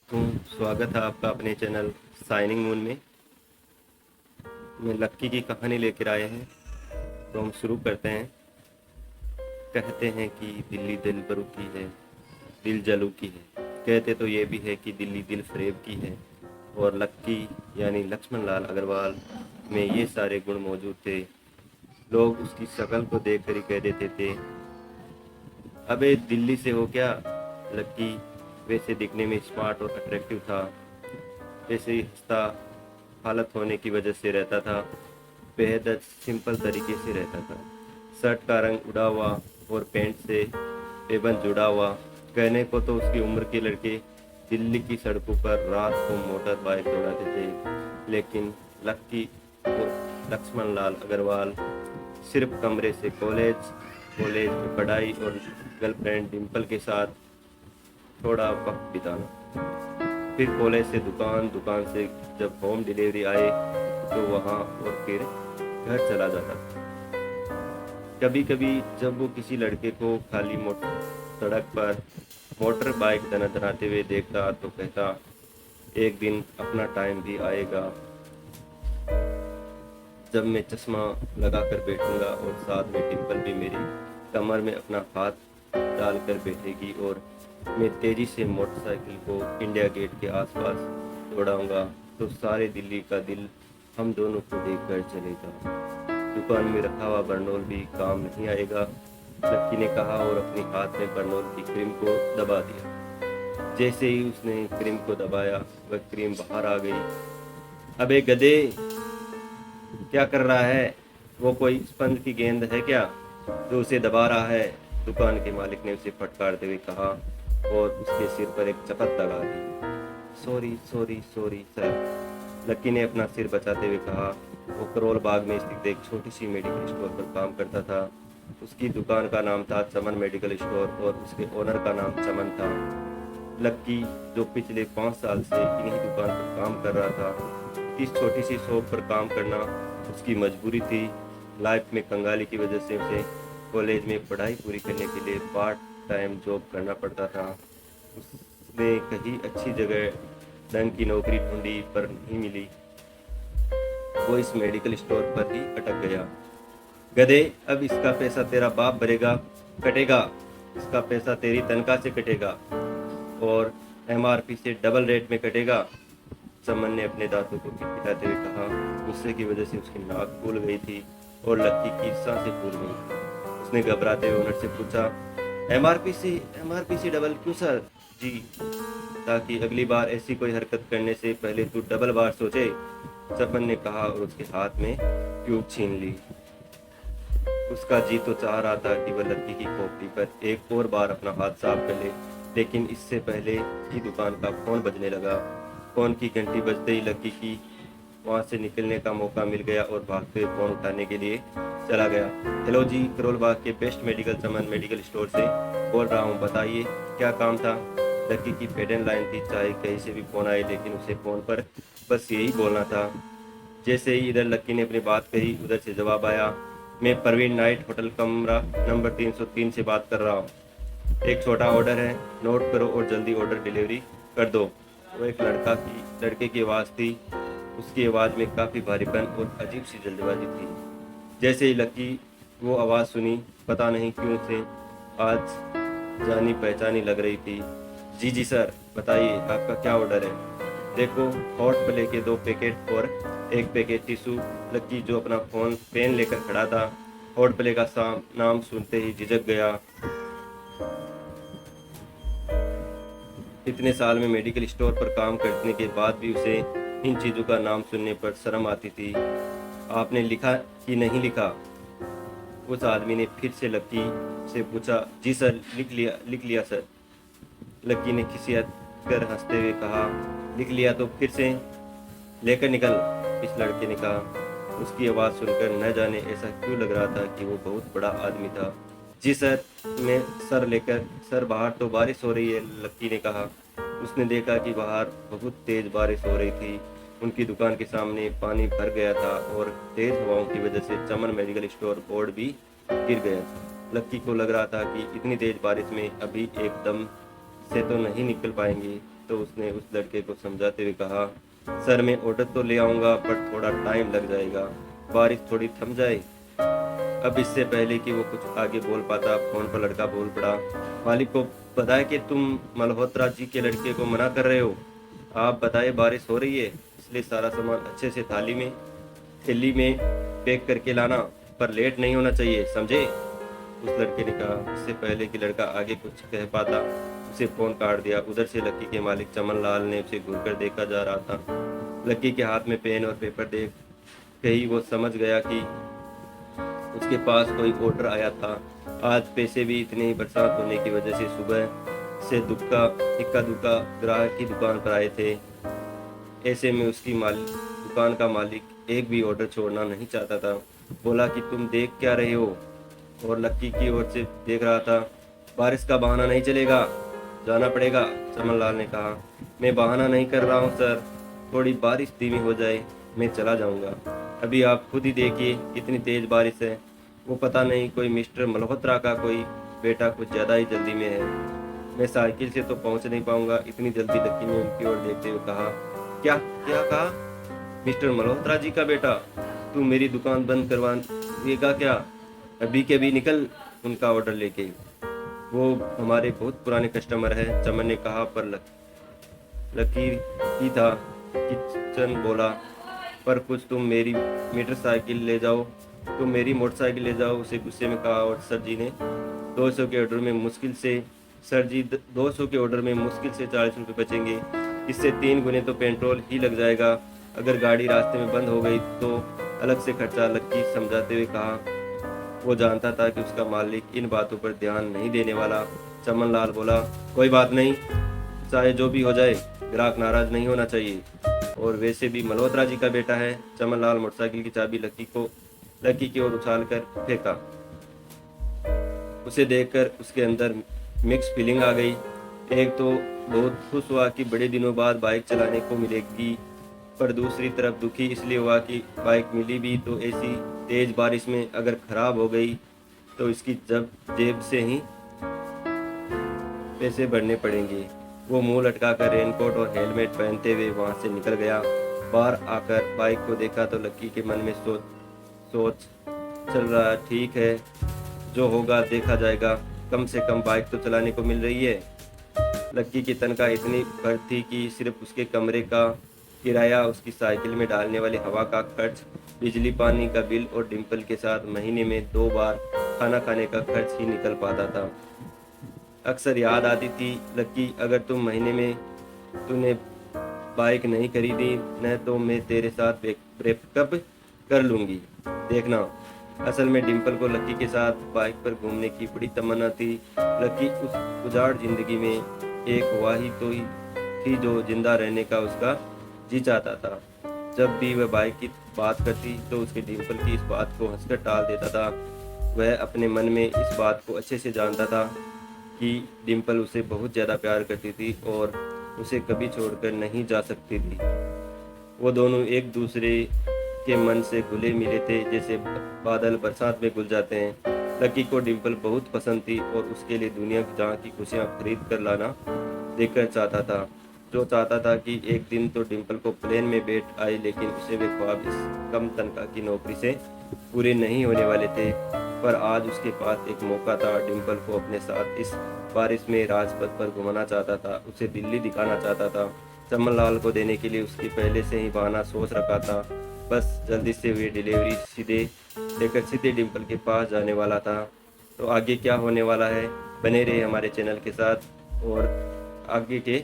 स्वागत है आपका अपने चैनल शाइनिंग मून में। मैं लक्की की कहानी लेकर आए हैं, तो हम शुरू करते हैं। कहते हैं कि दिल्ली दिल बरू की है, दिल जलू की है। कहते तो ये भी है कि दिल्ली दिल फरेब की है। और लक्की यानी लक्ष्मण लाल अग्रवाल में ये सारे गुण मौजूद थे। लोग उसकी शक्ल को देखकर ही कह देते थे, अबे दिल्ली से हो क्या। लक्की वैसे दिखने में स्मार्ट और अट्रैक्टिव था, वैसे ही हंसता हालत होने की वजह से रहता था, बेहद सिंपल तरीके से रहता था। शर्ट का रंग उड़ा हुआ और पैंट से बेबंद जुड़ा हुआ। कहने को तो उसकी उम्र के लड़के दिल्ली की सड़कों पर रात को मोटर बाइक दौड़ाते थे, लेकिन लक्की और लक्ष्मण लाल अग्रवाल सिर्फ कमरे से कॉलेज, कॉलेज में पढ़ाई और गर्लफ्रेंड डिम्पल के साथ थोड़ा वक्त बिताना, फिर कॉलेज से दुकान, दुकान से जब होम डिलीवरी आए तो वहाँ, और फिर घर चला जाता था। कभी कभी जब वो किसी लड़के को खाली सड़क पर मोटर बाइक दनादनाते हुए देखता तो कहता, एक दिन अपना टाइम भी आएगा जब मैं चश्मा लगा कर बैठूंगा और साथ में डिम्पल भी मेरी कमर में अपना हाथ डालकर बैठेगी और मैं तेजी से मोटरसाइकिल को इंडिया गेट के आसपास दौड़ाऊंगा तो सारे दिल्ली का दिल हम दोनों को देखकर चलेगा। दुकान में रखा हुआ बर्नोल भी काम नहीं आएगा, लक्की ने कहा और अपने हाथ में बर्नोल की क्रीम को दबा दिया। जैसे ही उसने क्रीम को दबाया वह क्रीम बाहर आ गई। अबे गधे, क्या कर रहा है? वो कोई स्पंज की गेंद है क्या जो उसे दबा रहा है? दुकान के मालिक ने उसे फटकारते हुए कहा और उसके सिर पर एक चपत लगा दी। सॉरी सॉरी सॉरी सर, लक्की ने अपना सिर बचाते हुए कहा। वो करोल बाग में स्थित एक छोटी सी मेडिकल स्टोर पर काम करता था। उसकी दुकान का नाम था चमन मेडिकल स्टोर और उसके ओनर का नाम चमन था। लक्की, जो पिछले 5 साल से इन्हीं दुकान पर काम कर रहा था, इस छोटी सी शॉप पर काम करना उसकी मजबूरी थी। लाइफ में कंगाली की वजह से उसे कॉलेज में पढ़ाई पूरी करने के लिए पार्ट टाइम जॉब करना पड़ता था। उसने कहीं अच्छी जगह ढंग की नौकरी ढूंढी पर नहीं मिली। वो इस मेडिकल स्टोर पर ही अटक गया। गधे, अब इसका पैसा तेरा बाप भरेगा, कटेगा। इसका पैसा तेरी तनख्वाह से कटेगा और एमआरपी से डबल रेट में कटेगा। चमन ने अपने दांतों को खिटखिटाते हुए कहा। गुस्से की वजह से उसकी नाक फूल गई थी और लक्की की सांसें फूल गई थी। उसने घबराते हुए ओनर से पूछा, एमआरपी से डबल क्यों सर जी? ताकि अगली बार ऐसी कोई हरकत करने से पहले तू डबल बार सोचे, चमन ने कहा और उसके हाथ में ट्यूब छीन ली। उसका जी तो चाह रहा था कि वह लक्की की खोपड़ी पर एक और बार अपना हाथ साफ कर ले, लेकिन इससे पहले ही दुकान का फोन बजने लगा। फोन की घंटी बजते ही लक्की की वहां से निकलने का मौका मिल गया और भागते हुए फोन उठाने के लिए चला गया। हेलो जी, करोल बाग के बेस्ट मेडिकल चमन मेडिकल स्टोर से बोल रहा हूँ, बताइए क्या काम था? लक्की की पेटेंट लाइन थी, चाहे कहीं से भी फोन आए लेकिन उसे फोन पर बस यही बोलना था। जैसे ही इधर लक्की ने अपनी बात कही, उधर से जवाब आया, मैं परवीन नाइट होटल कमरा नंबर 303 से बात कर रहा हूँ। एक छोटा ऑर्डर है, नोट करो और जल्दी ऑर्डर डिलीवरी कर दो। वो एक लड़के की आवाज़ थी। उसकी आवाज़ में काफ़ी भारीपन और अजीब सी जल्दबाजी थी। जैसे ही लक्की वो आवाज़ सुनी, पता नहीं क्यों से आज जानी पहचानी लग रही थी। जी जी सर, बताइए आपका क्या ऑर्डर है? देखो, हॉट प्ले के 2 पैकेट और 1 पैकेट टिश्यू। लक्की, जो अपना फोन पेन लेकर खड़ा था, हॉट प्ले का नाम सुनते ही झिझक गया। इतने साल में मेडिकल स्टोर पर काम करने के बाद भी उसे इन चीज़ों का नाम सुनने पर शर्म आती थी। आपने लिखा कि नहीं लिखा? उस आदमी ने फिर से लक्की से पूछा। जी सर, लिख लिया सर, लक्की ने खिसिया कर हंसते हुए कहा। लिख लिया तो फिर से लेकर निकल, इस लड़के ने कहा। उसकी आवाज़ सुनकर न जाने ऐसा क्यों लग रहा था कि वो बहुत बड़ा आदमी था। जी सर, मैं सर बाहर तो बारिश हो रही है, लक्की ने कहा। उसने देखा कि बाहर बहुत तेज बारिश हो रही थी। उनकी दुकान के सामने पानी भर गया था और तेज हवाओं की वजह से चमन मेडिकल स्टोर बोर्ड भी गिर गया था। लक्की को लग रहा था कि इतनी तेज बारिश में अभी एकदम से तो नहीं निकल पाएंगे। तो उसने उस लड़के को समझाते हुए कहा, सर मैं ऑर्डर तो ले आऊँगा पर थोड़ा टाइम लग जाएगा, बारिश थोड़ी थम जाए। अब इससे पहले कि वो कुछ आगे बोल पाता, फोन पर लड़का बोल पड़ा, मालिक को बताया कि तुम मल्होत्रा जी के लड़के को मना कर रहे हो। आप बताए बारिश हो रही है, इसलिए सारा सामान अच्छे से थैली में पैक करके लाना, पर लेट नहीं होना चाहिए, समझे। उस लड़के ने कहा। इससे पहले कि लड़का आगे कुछ कह पाता, उसे फोन काट दिया। उधर से लक्की के मालिक चमन लाल ने उसे घूरकर देखा जा रहा था। लक्की के हाथ में पेन और पेपर देख के ही वो समझ गया कि उसके पास कोई ऑर्डर आया था। आज पैसे भी इतनी ही बरसात होने की वजह से सुबह से इक्का दुक्का ग्राहक की दुकान पर आए थे। ऐसे में उसकी दुकान का मालिक एक भी ऑर्डर छोड़ना नहीं चाहता था। बोला कि तुम देख क्या रहे हो, और लक्की की ओर से देख रहा था। बारिश का बहाना नहीं चलेगा, जाना पड़ेगा। चमन लाल ने कहा, मैं बहाना नहीं कर रहा हूँ सर, थोड़ी बारिश धीमी हो जाए मैं चला जाऊँगा। अभी आप खुद ही देखिए कितनी तेज बारिश है। वो पता नहीं कोई मिस्टर मल्होत्रा का कोई बेटा कुछ ज़्यादा ही जल्दी में है, मैं साइकिल से तो पहुंच नहीं पाऊंगा इतनी जल्दी। लक्की ने उनकी ओर देखते हुए कहा, क्या क्या कहा? मिस्टर मल्होत्रा जी का बेटा? तू मेरी दुकान बंद करवाएगा क्या? अभी के अभी निकल उनका ऑर्डर लेके, वो हमारे बहुत पुराने कस्टमर है। चमन ने कहा। पर लकी ही था। किचन बोला, पर कुछ तुम मेरी मोटरसाइकिल ले जाओ, उसे गुस्से में कहा। और सर जी ने 200 के ऑर्डर में मुश्किल से 40 रुपये बचेंगे। इससे 3 गुने तो पेट्रोल ही लग जाएगा। अगर गाड़ी रास्ते में बंद हो गई तो अलग से खर्चा। लक्की समझाते हुए कहा। वो जानता था कि उसका मालिक इन बातों पर ध्यान नहीं देने वाला। चमन लाल बोला, कोई बात नहीं, चाहे जो भी हो जाए, ग्राहक नाराज नहीं होना चाहिए, और वैसे भी मल्होत्रा जी का बेटा है। चमन लाल मोटरसाइकिल की चाबी लक्की की ओर उछाल कर फेंका। उसे देखकर उसके अंदर मिक्स फीलिंग आ गई। एक तो बहुत खुश हुआ कि बड़े दिनों बाद बाइक चलाने को मिलेगी, पर दूसरी तरफ दुखी इसलिए हुआ कि बाइक मिली भी तो ऐसी तेज बारिश में अगर खराब हो गई तो इसकी जेब से ही पैसे भरने पड़ेंगे। वो मुंह लटकाकर रेनकोट और हेलमेट पहनते हुए वहां से निकल गया। बाहर आकर बाइक को देखा तो लक्की के मन में सोच चल रहा, ठीक है, जो होगा देखा जाएगा, कम से कम बाइक तो चलाने को मिल रही है। लक्की की तनख्वाह इतनी भर थी कि सिर्फ उसके कमरे का किराया, उसकी साइकिल में डालने वाली हवा का खर्च, बिजली पानी का बिल और डिम्पल के साथ महीने में 2 बार खाना खाने का खर्च ही निकल पाता था। अक्सर याद आती थी, लक्की अगर तुम महीने में तूने बाइक नहीं खरीदी न तो मैं तेरे साथ ब्रेकअप कर लूँगी, देखना। असल में डिम्पल को लक्की के साथ बाइक पर घूमने की बड़ी तमन्ना थी। लक्की उस उजाड़ जिंदगी में एक हुआ ही तो ही थी जो जिंदा रहने का उसका जी चाहता था। जब भी वह बाइक की बात करती तो उसके डिम्पल की इस बात को हंसकर टाल देता था। वह अपने मन में इस बात को अच्छे से जानता था कि डिम्पल उसे बहुत ज़्यादा प्यार करती थी और उसे कभी छोड़कर नहीं जा सकती थी। वो दोनों एक दूसरे के मन से घुले मिले थे, जैसे बादल बरसात में घुल जाते हैं। लकी को डिम्पल बहुत पसंद थी और उसके लिए दुनिया जहाँ की खुशियाँ खरीद कर लाना देखकर चाहता था कि एक दिन तो डिम्पल को प्लेन में बैठ आए, लेकिन उसे वे ख्वाब इस कम तनख्वाह की नौकरी से पूरे नहीं होने वाले थे। पर आज उसके पास एक मौका था। डिम्पल को अपने साथ इस बारिश में राजपथ पर घुमाना चाहता था, उसे दिल्ली दिखाना चाहता था। चमन लाल को देने के लिए उसकी पहले से ही बहाना सोच रखा था। बस जल्दी से हुई डिलीवरी लेकर सीधे डिम्पल के पास जाने वाला था। तो आगे क्या होने वाला है, बने रहे हमारे चैनल के साथ और आगे के